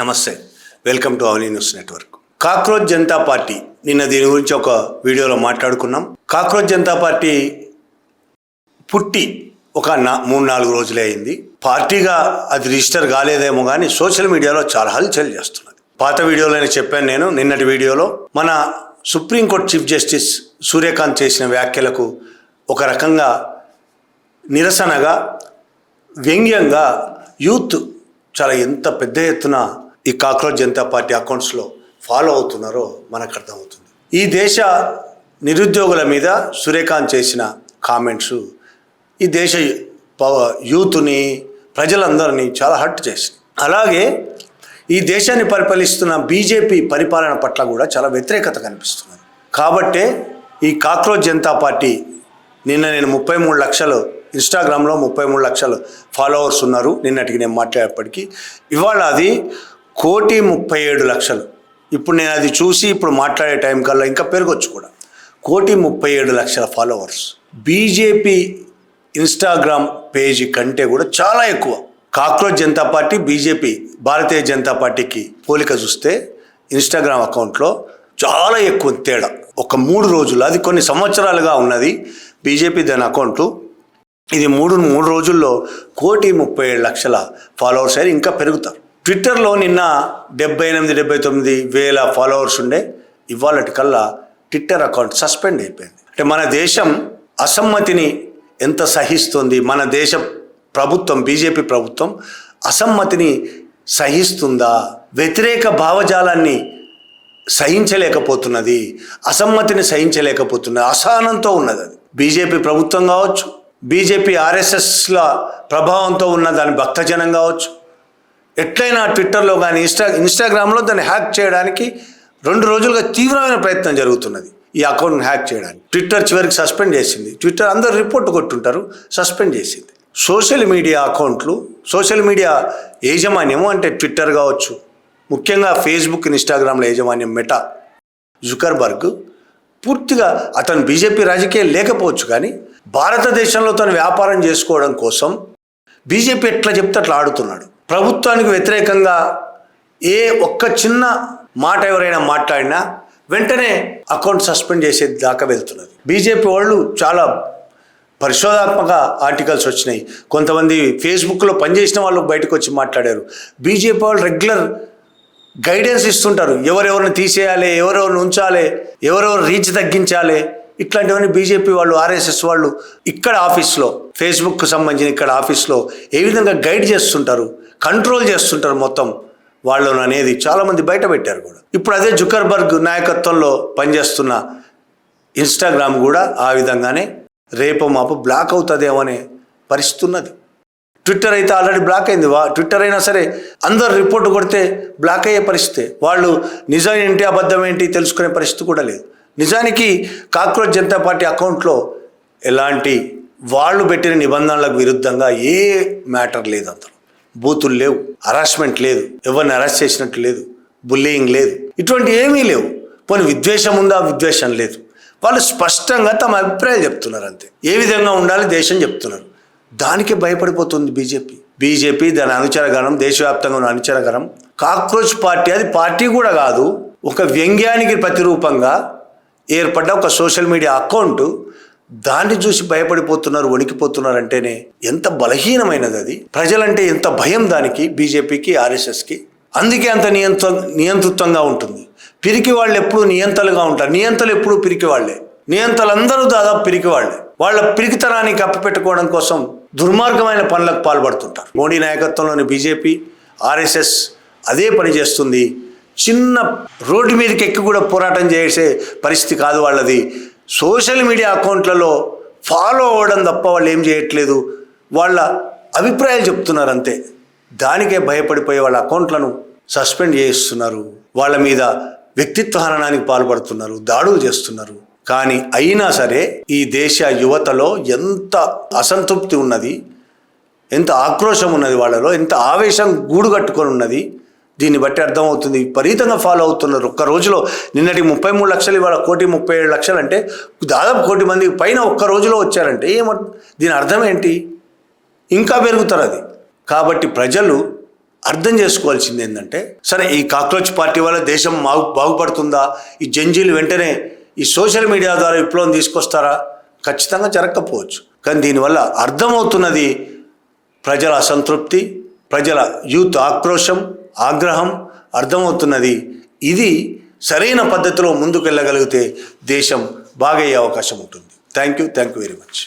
నమస్తే, welcome to Avani news network. Cockroach Janata party నిన్న దీని గురించి ఒక వీడియోలో మాట్లాడుకున్నాం. కాక్రోచ్ జనతా పార్టీ పుట్టి ఒక 3-4 రోజులే అయింది. పార్టీగా అది రిజిస్టర్ కాలేదేమో కానీ సోషల్ మీడియాలో చాలా హల్చల్ చేస్తున్నది. పాత వీడియోలోనే చెప్పాను నేను. నిన్నటి వీడియోలో మన సుప్రీంకోర్టు చీఫ్ జస్టిస్ సూర్యకాంత్ చేసిన వ్యాఖ్యలకు ఒక రకంగా నిరసనగా వ్యంగ్యంగా యూత్ చాలా ఎంత పెద్ద ఎత్తున ఈ కాక్రోచ్ జనతా పార్టీ అకౌంట్స్లో ఫాలో అవుతున్నారో మనకు అర్థమవుతుంది. ఈ దేశ నిరుద్యోగుల మీద సూర్యకాంత్ చేసిన కామెంట్స్ ఈ దేశ యూత్ని ప్రజలందరినీ చాలా హర్ట్ చేసింది. అలాగే ఈ దేశాన్ని పరిపాలిస్తున్న బీజేపీ పరిపాలన పట్ల కూడా చాలా వ్యతిరేకత కనిపిస్తున్నది. కాబట్టే ఈ కాక్రోచ్ జనతా పార్టీ నిన్న నేను 33 లక్షలు ఇన్స్టాగ్రామ్లో 33 లక్షలు ఫాలోవర్స్ ఉన్నారు నిన్నటికి నేను మాట్లాడేప్పటికీ. ఇవాళ అది 1,37,00,000. ఇప్పుడు నేను అది చూసి ఇప్పుడు మాట్లాడే టైం కల్లా ఇంకా పెరగొచ్చు కూడా. 1,37,00,000 ఫాలోవర్స్ బీజేపీ ఇన్స్టాగ్రామ్ పేజీ కంటే కూడా చాలా ఎక్కువ. Cockroach Janata party BJP Bharatiya Janata పార్టీకి పోలిక చూస్తే ఇన్స్టాగ్రామ్ అకౌంట్లో చాలా ఎక్కువ తేడా. ఒక 3 రోజులు, అది కొన్ని సంవత్సరాలుగా ఉన్నది బీజేపీ దాని అకౌంటు. ఇది 3 రోజుల్లో 1,37,00,000 ఫాలోవర్స్ అయ్యి ఇంకా పెరుగుతారు. ట్విట్టర్లో నిన్న 78-79 వేల ఫాలోవర్స్ ఉండే. ఇవాళటి కల్లా ట్విట్టర్ అకౌంట్ సస్పెండ్ అయిపోయింది. అంటే మన దేశం అసమ్మతిని ఎంత సహిస్తుంది, మన దేశ ప్రభుత్వం బీజేపీ ప్రభుత్వం అసమ్మతిని సహిస్తుందా, వ్యతిరేక భావజాలాన్ని సహించలేకపోతున్నది, అసమ్మతిని సహించలేకపోతున్నది, అసహనంతో ఉన్నది. అది బీజేపీ ప్రభుత్వం కావచ్చు, బీజేపీ ఆర్ఎస్ఎస్ల ప్రభావంతో ఉన్న దాని భక్తజనం కావచ్చు. ఎట్లయినా ట్విట్టర్లో కానీ ఇన్స్టాగ్రామ్లో దాన్ని హ్యాక్ చేయడానికి 2 రోజులుగా తీవ్రమైన ప్రయత్నం జరుగుతున్నది. ఈ అకౌంట్ని హ్యాక్ చేయడానికి ట్విట్టర్ చివరికి సస్పెండ్ చేసింది. ట్విట్టర్ అందరూ రిపోర్ట్ కొట్టుంటారు, సస్పెండ్ చేసింది. సోషల్ మీడియా అకౌంట్లు, సోషల్ మీడియా యాజమాన్యము అంటే ట్విట్టర్ కావచ్చు, ముఖ్యంగా ఫేస్బుక్ ఇన్స్టాగ్రామ్ల యాజమాన్యం మెటా జుకర్బర్గ్ పూర్తిగా అతను బీజేపీ రాజకీయాలు లేకపోవచ్చు కానీ భారతదేశంలో తను వ్యాపారం చేసుకోవడం కోసం బీజేపీ ఎట్లా చెప్తే అట్లా ఆడుతున్నాడు. ప్రభుత్వానికి వ్యతిరేకంగా ఏ ఒక్క చిన్న మాట ఎవరైనా మాట్లాడినా వెంటనే అకౌంట్ సస్పెండ్ చేసే దాకా వెళ్తున్నది. బీజేపీ వాళ్ళు చాలా పరిశోధాత్మక ఆర్టికల్స్ వచ్చినాయి. కొంతమంది ఫేస్బుక్లో పనిచేసిన వాళ్ళు బయటకు వచ్చి మాట్లాడారు. బీజేపీ వాళ్ళు రెగ్యులర్ గైడెన్స్ ఇస్తుంటారు, ఎవరెవరిని తీసేయాలి, ఎవరెవరిని ఉంచాలి, ఎవరెవరు రీచ్ తగ్గించాలి, ఇట్లాంటివన్నీ బీజేపీ వాళ్ళు ఆర్ఎస్ఎస్ వాళ్ళు ఇక్కడ ఆఫీస్లో ఫేస్బుక్కు సంబంధించిన ఇక్కడ ఆఫీస్లో ఏ విధంగా గైడ్ చేస్తుంటారు, కంట్రోల్ చేస్తుంటారు మొత్తం వాళ్ళను అనేది చాలామంది బయట పెట్టారు కూడా. ఇప్పుడు అదే జుకర్బర్గ్ నాయకత్వంలో పనిచేస్తున్న ఇన్స్టాగ్రామ్ కూడా ఆ విధంగానే రేపు మాపు బ్లాక్ అవుతుందేమో అనే పరిస్థితి ఉన్నది. ట్విట్టర్ అయితే ఆల్రెడీ బ్లాక్ అయింది. ట్విట్టర్ అయినా సరే అందరు రిపోర్ట్ కొడితే బ్లాక్ అయ్యే పరిస్థితి. వాళ్ళు నిజం ఏంటి అబద్ధం ఏంటి తెలుసుకునే పరిస్థితి కూడా లేదు. నిజానికి కాక్రోచ్ జనతా పార్టీ అకౌంట్లో ఎలాంటి వాళ్ళు పెట్టిన నిబంధనలకు విరుద్ధంగా ఏ మ్యాటర్ లేదు. అంతలో బూతులు లేవు, హరాస్మెంట్ లేదు, ఎవరిని అరెస్ట్ చేసినట్టు లేదు, బుల్లియింగ్ లేదు, ఇటువంటి ఏమీ లేవు. పోనీ విద్వేషం ఉందా, విద్వేషం లేదు. వాళ్ళు స్పష్టంగా తమ అభిప్రాయాలు చెప్తున్నారు అంతే. ఏ విధంగా ఉండాలి దేశం చెప్తున్నారు. దానికే భయపడిపోతుంది బీజేపీ దాని అనుచరగణం, దేశవ్యాప్తంగా ఉన్న అనుచరగణం. కాక్రోచ్ పార్టీ అది పార్టీ కూడా కాదు, ఒక వ్యంగ్యానికి ప్రతిరూపంగా ఏర్పడ్డ ఒక సోషల్ మీడియా అకౌంట్. దాన్ని చూసి భయపడిపోతున్నారు, వణికిపోతున్నారు అంటేనే ఎంత బలహీనమైనది అది. ప్రజలంటే ఎంత భయం దానికి, బీజేపీకి ఆర్ఎస్ఎస్కి. అందుకే అంత నియంతృత్వంగా ఉంటుంది. పిరికి వాళ్ళు ఎప్పుడు నియంతలుగా ఉంటారు. నియంతలు ఎప్పుడు పిరికి వాళ్ళే. నియంతలందరూ దాదాపు పిరికి వాళ్ళే. వాళ్ళ పిరికితనానికి అప్పపెట్టుకోవడం కోసం దుర్మార్గమైన పనులకు పాల్పడుతుంటారు. మోడీ నాయకత్వంలోని బీజేపీ ఆర్ఎస్ఎస్ అదే పని చేస్తుంది. చిన్న రోడ్డు మీదకి ఎక్కి కూడా పోరాటం చేసే పరిస్థితి కాదు వాళ్ళది. సోషల్ మీడియా అకౌంట్లలో ఫాలో అవ్వడం తప్ప వాళ్ళు ఏం చేయట్లేదు, వాళ్ళ అభిప్రాయాలు చెప్తున్నారు అంతే. దానికే భయపడిపోయి వాళ్ళ అకౌంట్లను సస్పెండ్ చేస్తున్నారు, వాళ్ళ మీద వ్యక్తిత్వ హననానికి పాల్పడుతున్నారు, దాడులు చేస్తున్నారు. కానీ అయినా సరే ఈ దేశ యువతలో ఎంత అసంతృప్తి ఉన్నది, ఎంత ఆక్రోశం ఉన్నది, వాళ్ళలో ఎంత ఆవేశం గూడు కట్టుకొని ఉన్నది. దీన్ని బట్టి అర్థమవుతుంది. విపరీతంగా ఫాలో అవుతున్నారు. ఒక్క రోజులో నిన్నటి 33 లక్షలు, ఇవాళ 1,37,00,000 అంటే దాదాపు 1,00,000 మందికి పైన ఒక్క రోజులో వచ్చారంటే దీని అర్థం ఏంటి? ఇంకా పెరుగుతారు అది. కాబట్టి ప్రజలు అర్థం చేసుకోవాల్సింది ఏంటంటే, సరే ఈ కాక్రోచ్ పార్టీ వల్ల దేశం బాగుపడుతుందా, ఈ జంజీలు వెంటనే ఈ సోషల్ మీడియా ద్వారా విప్లవం తీసుకొస్తారా? ఖచ్చితంగా జరగకపోవచ్చు. కానీ దీనివల్ల అర్థమవుతున్నది ప్రజల అసంతృప్తి, ప్రజల యూత్ ఆక్రోశం, ఆగ్రహం అర్థమవుతున్నది. ఇది సరైన పద్ధతిలో ముందుకు వెళ్ళగలిగితే దేశం బాగయ్యే అవకాశం ఉంటుంది. Thank you very much.